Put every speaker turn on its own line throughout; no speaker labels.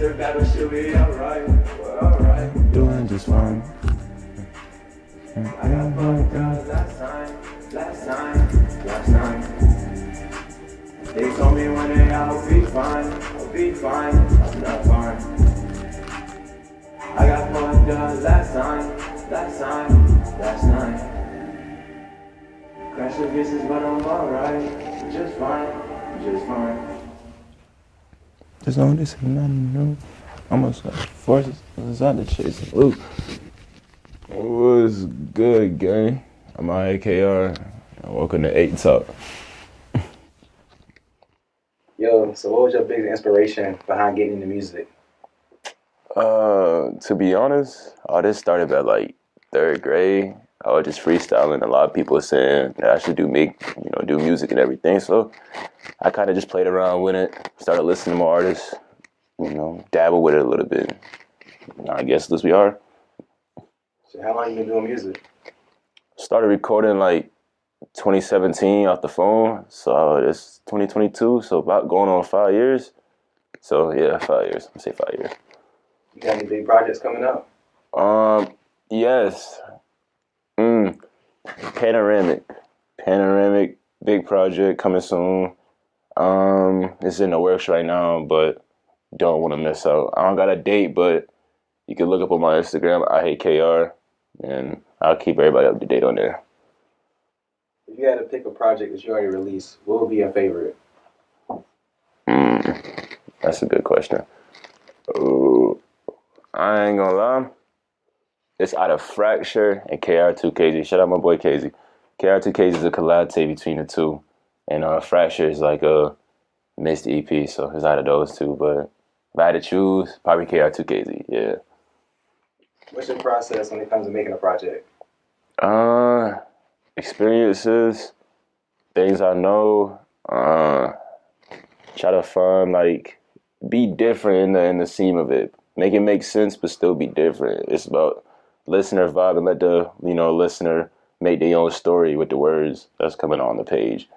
Mr. Bad, but she'll be alright. We're alright.
Doing just fine.
I got fucked up last time. They told me one day I'll be fine, I'm not fine. I got fucked up last night. Crash the pieces, but I'm alright, just fine.
Just on this and nothing new. Almost got forces inside the chase. Ooh. What's good, gang? I'm ihatekr. Welcome to 8 Talk.
Yo, so what was your biggest inspiration behind getting into music?
To be honest, all this started at like 3rd grade. I was just freestyling. A lot of people were saying that I should do music and everything. So I kind of just played around with it. Started listening to more artists. Dabble with it a little bit. I guess this we are.
So how long you been doing music?
Started recording like 2017 off the phone. So it's 2022. So about going on 5 years. So yeah, 5 years. Let's say 5 years.
You got any big projects coming up?
Yes. Panoramic, big project coming soon. It's in the works right now, but don't want to miss out. I don't got a date, but you can look up on my Instagram, ihatekr, and I'll keep everybody up to date on there.
If you had to pick a project that you already released, what would be your favorite?
That's a good question. Ooh, I ain't gonna lie. It's out of Fracture and KR2KZ. Shout out my boy KZ. KR2KZ is a collab between the two. And Fracture is like a mixed EP, so it's out of those two. But if I had to choose, probably KR2KZ, yeah.
What's your process when it comes to making a project?
Experiences, things I know, try to find, be different in the theme of it. Make it make sense, but still be different. It's about listener vibe and let the listener make their own story with the words that's coming on the page.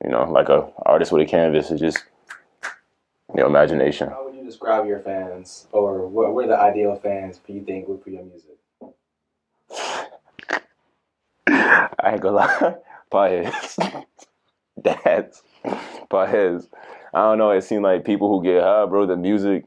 Like a artist with a canvas is just imagination.
How would you describe your fans, or what are the ideal fans you think would for your music?
I ain't gonna lie, potheads, dads, potheads. I don't know. It seems like people who get high, bro. The music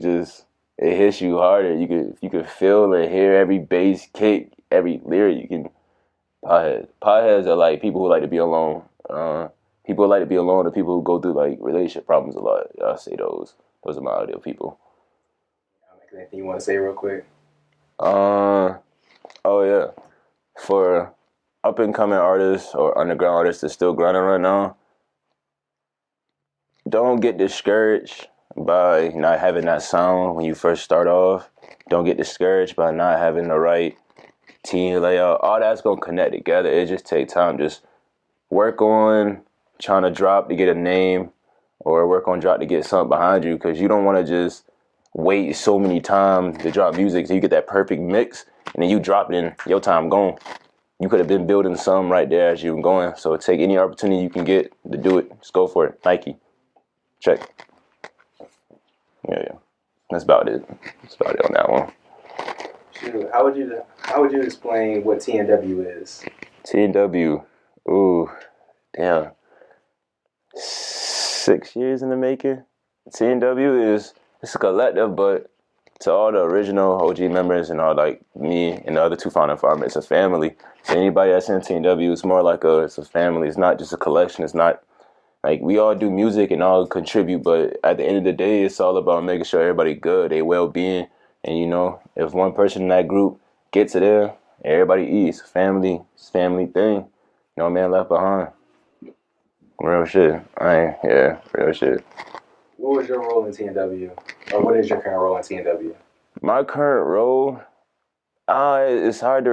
just it hits you harder. You could feel and hear every bass kick, every lyric. You can potheads. Potheads are like people who like to be alone. People who like to be alone are people who go through like relationship problems a lot. I'll say those. Those are my ideal people.
Anything you want to say real quick?
Oh yeah. For up and coming artists or underground artists that's still grinding right now, don't get discouraged by not having that sound when you first start off. Don't get discouraged by not having the right team layout. All that's gonna connect together. It just takes time. Just work on trying to drop to get a name, or work on drop to get something behind you, because you don't want to just wait so many times to drop music so you get that perfect mix and then you drop it and your time gone. You could have been building something right there as you were going. So take any opportunity you can get to do it. Just go for it. Nike. Check. Yeah. That's about it. That's about it on that one.
Shoot, how would you explain what TNW is?
TNW. Ooh, damn. 6 years in the making. TNW it's a collective, but to all the original OG members and all like me and the other two founding farmers, it's a family. So anybody that's in TNW, it's more like it's a family. It's not just a collection. It's not like we all do music and all contribute, but at the end of the day, it's all about making sure everybody good, their well-being. And if one person in that group gets it there, everybody eats. Family, it's a family thing. No man left behind. Real shit. Real shit.
What was your role in TNW? Or what is your current role in TNW?
My current role, it's hard to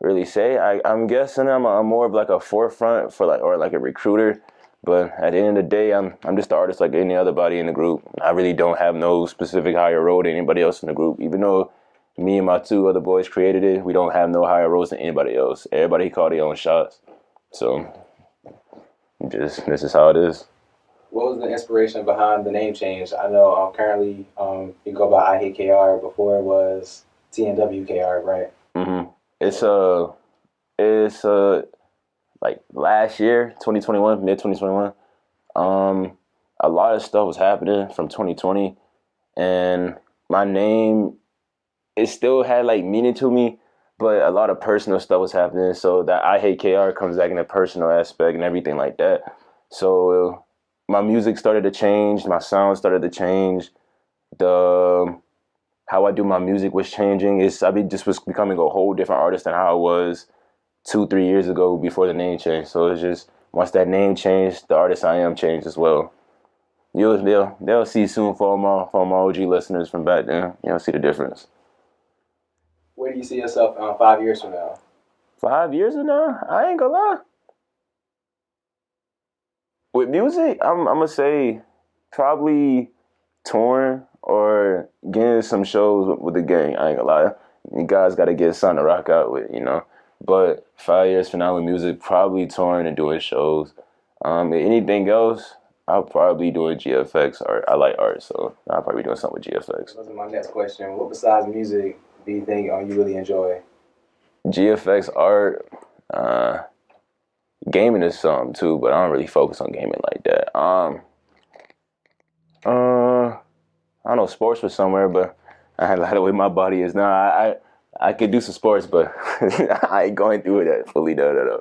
really say. I'm guessing I'm more of like a forefront for or like a recruiter. But at the end of the day, I'm just an artist like any other body in the group. I really don't have no specific higher role than anybody else in the group. Even though me and my two other boys created it, we don't have no higher roles than anybody else. Everybody call their own shots. So this is how it is.
What was the inspiration behind the name change? I know currently you go by ihatekr. Before it was TNW right?
Mm-hmm. It's like last year, 2021, mid 2021. Um, a lot of stuff was happening from 2020, and my name, it still had like meaning to me, but a lot of personal stuff was happening. So that I hate KR comes back in the personal aspect and everything like that. So my music started to change, my sound started to change. The How I do my music was changing. Just was becoming a whole different artist than how I was 2, 3 years ago before the name change. So it's just once that name changed, the artist I am changed as well. They'll see soon for my OG listeners from back then. You'll see the difference.
Where do you see yourself 5 years from now?
5 years from now, I ain't gonna lie. With music, I'm gonna say probably touring or getting some shows with the gang. I ain't gonna lie. You guys got to get something to rock out with. But 5 years from now with music, probably touring and doing shows. Anything else, I'll probably be doing GFX art. I like art, so I'll probably be doing something with GFX.
That's my next question. What besides music do you think you really enjoy?
GFX art, gaming is something too, but I don't really focus on gaming like that. I don't know, sports was somewhere, but I had a lot of way my body is now. I could do some sports, but I ain't going through it fully. No.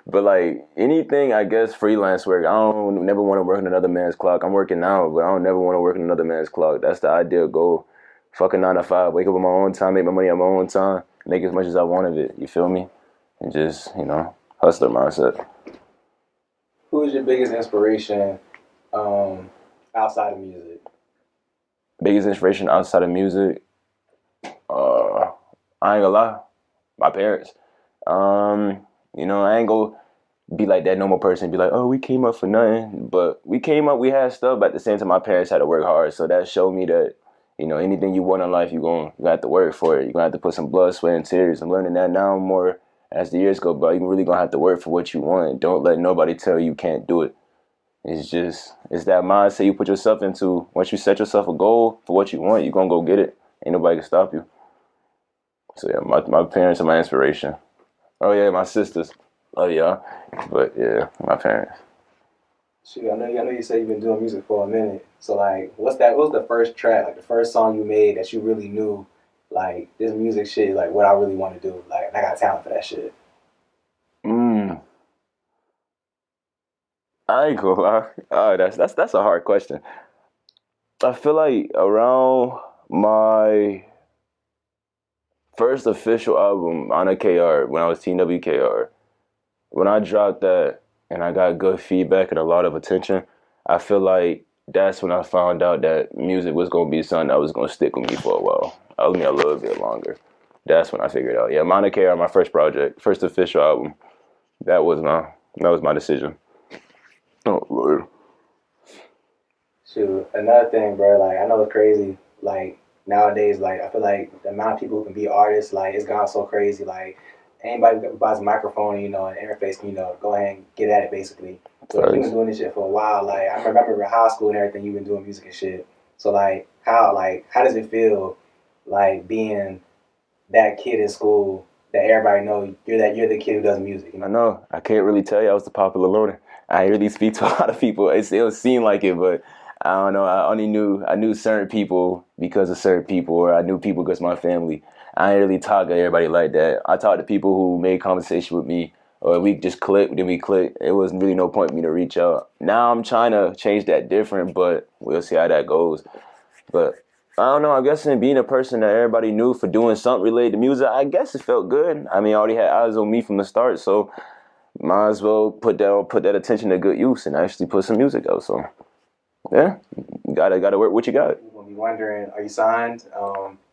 But like anything, I guess freelance work. I don't never want to work on another man's clock. I'm working now, but I don't never want to work on another man's clock. That's the ideal goal. Fucking 9 to 5. Wake up on my own time, make my money on my own time, make as much as I want of it. You feel me? And just hustler mindset.
Who is your biggest inspiration outside of music?
Biggest inspiration outside of music, I ain't gonna lie, my parents. I ain't gonna be like that normal person, be like, oh, we came up for nothing. But we came up, we had stuff, but at the same time, my parents had to work hard. So that showed me that, anything you want in life, you're gonna have to work for it. You're gonna have to put some blood, sweat, and tears. I'm learning that now more as the years go by. You're really gonna have to work for what you want. Don't let nobody tell you can't do it. It's that mindset you put yourself into. Once you set yourself a goal for what you want, you're gonna go get it. Ain't nobody can stop you. So yeah, my parents are my inspiration. Oh yeah, my sisters. Oh yeah, but yeah, my parents.
Shoot, I know you said you've been doing music for a minute. So like, what was the first track, like the first song you made that you really knew, like this music shit, like what I really want to do, like I got talent for that shit.
I ain't gonna lie. Oh, that's a hard question. I feel like around my first official album, Anna KR, when I was TNW KR, when I dropped that and I got good feedback and a lot of attention, I feel like that's when I found out that music was gonna be something that was gonna stick with me for a while. I mean, a little bit longer. That's when I figured out. Yeah, Anna KR, my first project, first official album. That was my decision. Oh Lord.
Shoot, another thing, bro. Like I know it's crazy. Like nowadays, like I feel like the amount of people who can be artists, like it's gone so crazy. Like anybody who buys a microphone, an interface can, go ahead and get at it basically. So you've been doing this shit for a while. Like I remember in high school and everything, you've been doing music and shit. So how does it feel, like being that kid in school that everybody know you're the kid who does music?
I know. I can't really tell you I was the popular loner. I really speak to a lot of people. It'll seem like it, but I don't know. I knew certain people because of certain people, or I knew people because of my family. I ain't really talk to everybody like that. I talked to people who made conversation with me, or we just clicked, then we clicked. It wasn't really no point for me to reach out. Now I'm trying to change that different, but we'll see how that goes. But I don't know. I guess in being a person that everybody knew for doing something related to music, I guess it felt good. I mean, I already had eyes on me from the start, so might as well put that attention to good use and actually put some music out. So yeah, you gotta work what you got.
People will be wondering, are you signed?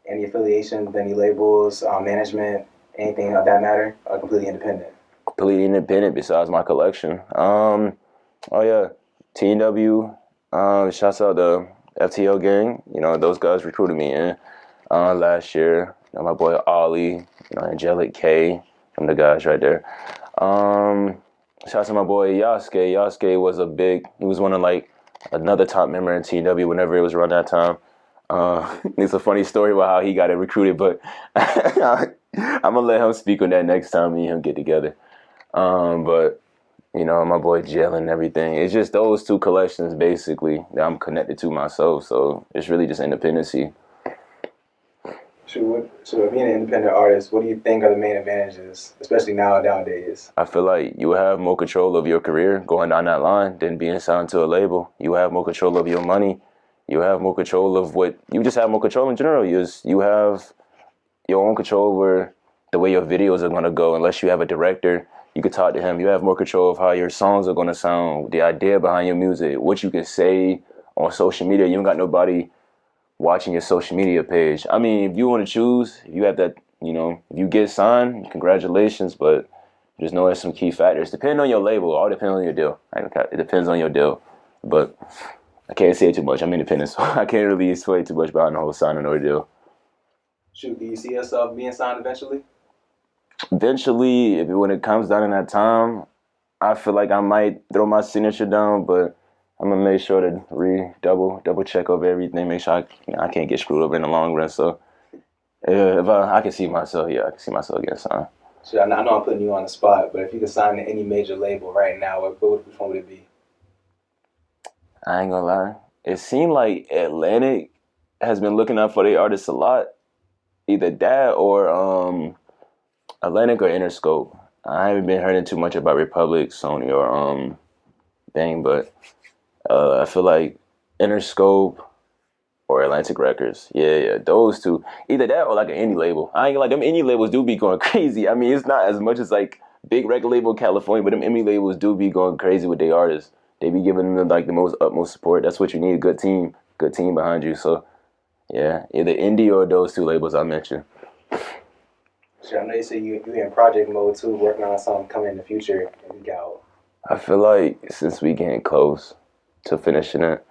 Any affiliation with any labels, management, anything of that matter? Or completely independent?
Completely independent besides my collection. Oh yeah, TNW. Shouts out the FTL gang. Those guys recruited me in last year. My boy Ollie, Angelic K, from the guys right there. Shout out to my boy Yasuke. Yasuke was he was one of like another top member in TNW whenever it was around that time. It's a funny story about how he got it recruited, but I'm gonna let him speak on that next time me and him get together. But you know, my boy Jalen and everything. It's just those two collections basically that I'm connected to myself. So it's really just independency.
So being an independent artist, what do you think are the main advantages, especially nowadays?
I feel like you have more control of your career going down that line than being signed to a label. You have more control of your money. You have more control of what you just have more control in general. You have your own control over the way your videos are gonna go. Unless you have a director, you could talk to him. You have more control of how your songs are gonna sound, the idea behind your music, what you can say on social media. You don't got nobody watching your social media page. I mean, if you want to choose, if you have that, you know, if you get signed, congratulations. But just know there's some key factors. Depending on your label, all depends on your deal. It depends on your deal. But I can't say too much. I'm independent, so I can't really sway too much behind the whole signing or deal.
Do you see yourself being signed eventually?
Eventually, when it comes down in that time, I feel like I might throw my signature down, but I'm gonna make sure to double check over everything. Make sure I can't get screwed over in the long run. So if I can see myself, I can see myself getting signed.
So I know I'm putting you on the spot, but if you could sign to any major label right now, which one would it be?
I ain't gonna lie. It seemed like Atlantic has been looking out for their artists a lot. Either that or Atlantic or Interscope. I haven't been hearing too much about Republic, Sony, or Bang, but I feel like Interscope or Atlantic Records. Yeah, those two. Either that or like an indie label. I ain't like them indie labels do be going crazy. I mean, it's not as much as like big record label in California, but them indie labels do be going crazy with their artists. They be giving them like the most utmost support. That's what you need, a good team behind you. So yeah, either indie or those two labels I mentioned.
Sure, I know you say you're in project mode too, working on something coming in the future. And we got.
I feel like since we getting close to finishing it,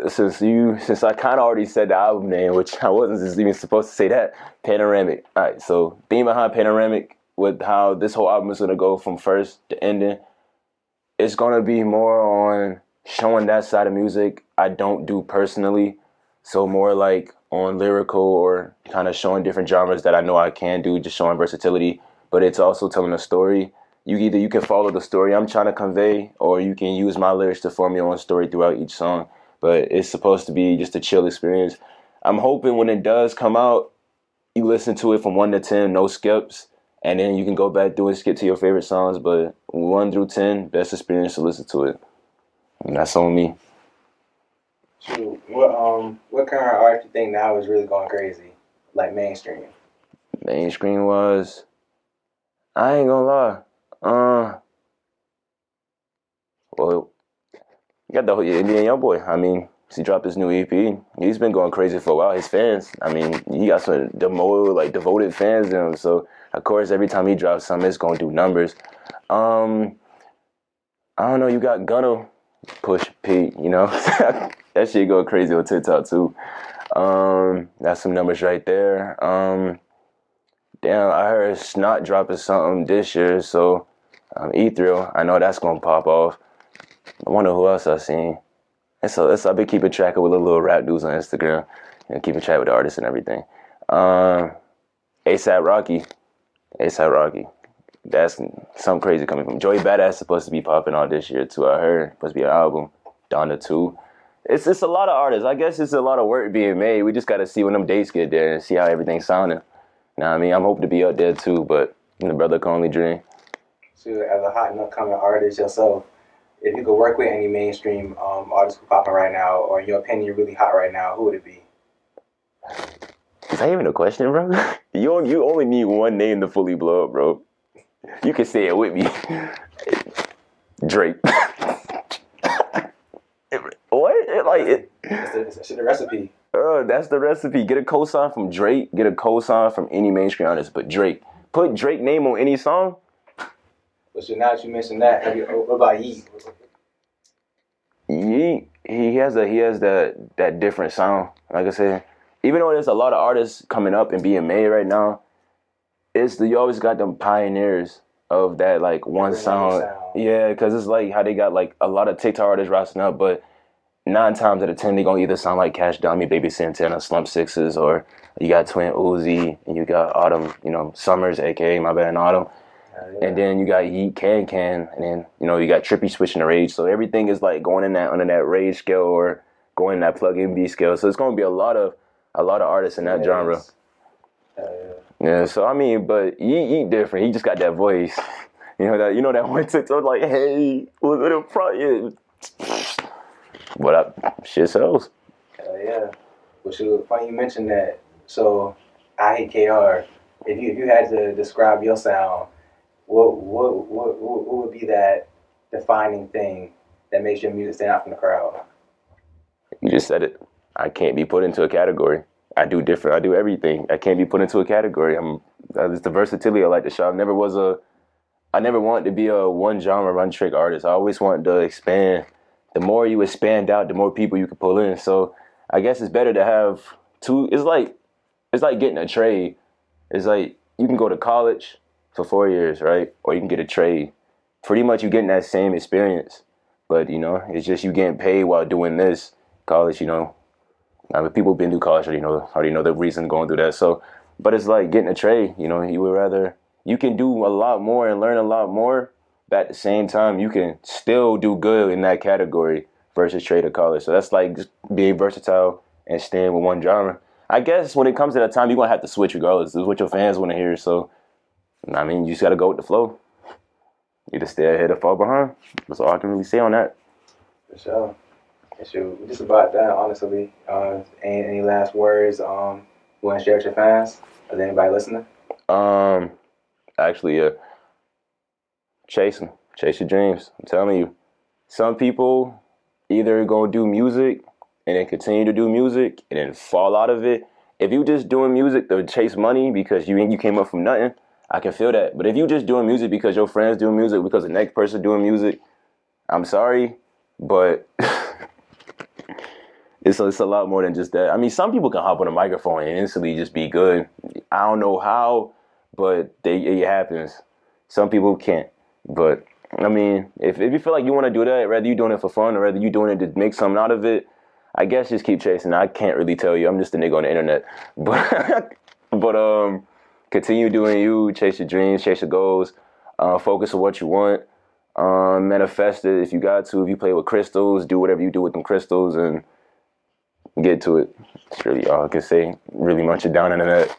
since I kind of already said the album name, which I wasn't even supposed to say that, Panoramic. All right, so theme behind Panoramic with how this whole album is gonna go from first to ending, it's gonna be more on showing that side of music I don't do personally. So more like on lyrical or kind of showing different genres that I know I can do, just showing versatility. But it's also telling a story. You can follow the story I'm trying to convey, or you can use my lyrics to form your own story throughout each song. But it's supposed to be just a chill experience. I'm hoping when it does come out, you listen to it from 1 to 10, no skips, and then you can go back through and skip to your favorite songs. But 1 through 10, best experience to listen to it. And that's on me.
Shoot, what current art you think now is really going crazy, like mainstream?
Mainstream was, I ain't gonna lie. Well, you got the whole Indian Young Boy. I mean, he dropped his new EP. He's been going crazy for a while. His fans, I mean, he got some devoted fans in him. So of course, every time he drops something, it's gonna do numbers. I don't know. You got Gunna, Push P. You know, that shit go crazy on TikTok too. That's some numbers right there. Damn, I heard Snot dropping something this year, so Ethereal, I know that's gonna pop off. I wonder who else I've seen. And so I've been keeping track of with the little rap dudes on Instagram, keeping track with the artists and everything. ASAP Rocky, that's something crazy coming from. Joey Badass supposed to be popping out this year too. I heard supposed to be an album. Donda 2. It's a lot of artists. I guess it's a lot of work being made. We just got to see when them dates get there and see how everything's sounding. Now, I mean, I'm hoping to be up there too, but the brother can only dream.
So, as a hot and upcoming artist yourself, if you could work with any mainstream artists who popping right now, or in your opinion, really hot right now, who would it be?
Is that even a question, bro? You only need one name to fully blow up, bro. You can say it with me. Drake. What?
It's the recipe.
That's the recipe. Get a cosign from Drake. Get a cosign from any mainstream artist, but Drake. Put Drake name on any song.
But so now that you mentioned that, what about Yeet?
Yeet, he has that different sound. Like I said, even though there's a lot of artists coming up and being made right now, you always got them pioneers of that like one sound. Yeah, because it's like how they got like a lot of TikTok artists rising up, but 9 times out of 10 they gonna either sound like Cash Dummy, Baby Santana, Slump Sixes, or you got Twin Uzi and you got Autumn, Summers, aka My Bad Autumn.
Yeah.
And then you got Yeet Can, and then you got Trippy switching to Rage. So everything is like going in that under that Rage scale or going in that plug-in B scale. So it's gonna be a lot of artists in that genre. Yeah. So I mean, but Yeet different. He just got that voice. That one TikTok like, hey, what's in the front? Yeah. What up? Shit sells.
Yeah. Well, shoot, funny you mentioned that. So, ihatekr. If you had to describe your sound, what would be that defining thing that makes your music stand out from the crowd?
You just said it. I can't be put into a category. I do different. I do everything. I can't be put into a category. It's the versatility I like to show. I never wanted to be a one genre, one trick artist. I always wanted to expand. The more you expand out, the more people you can pull in. So I guess it's better to have two. It's like getting a trade. It's like you can go to college for 4 years, right? Or you can get a trade. Pretty much you getting that same experience. But, it's just you getting paid while doing this. College, I mean, people who've been through college already know the reason going through that. So, but it's like getting a trade, you would rather, you can do a lot more and learn a lot more, but at the same time, you can still do good in that category versus trade or college. So that's like just being versatile and staying with one genre. I guess when it comes to that time, you're going to have to switch regardless. This is what your fans want to hear. So, I mean, you just got to go with the flow. Either stay ahead or fall behind. That's all I can really say on that.
For sure. Shoot, we're just about done, honestly. Any last words you want to share with your fans? Is anybody listening?
Actually, yeah. Chase your dreams. I'm telling you. Some people either gonna do music and then continue to do music and then fall out of it. If you just doing music to chase money because you came up from nothing, I can feel that. But if you just doing music because your friends doing music, because the next person doing music, I'm sorry, but it's a lot more than just that. I mean, some people can hop on a microphone and instantly just be good. I don't know how, but it happens. Some people can't. But I mean, if you feel like you want to do that, whether you doing it for fun or whether you doing it to make something out of it, I guess just keep chasing. I can't really tell you. I'm just a nigga on the internet. But continue doing you. Chase your dreams. Chase your goals. Focus on what you want. Manifest it if you got to. If you play with crystals, do whatever you do with them crystals and get to it. That's really all I can say. Really munch it down into that.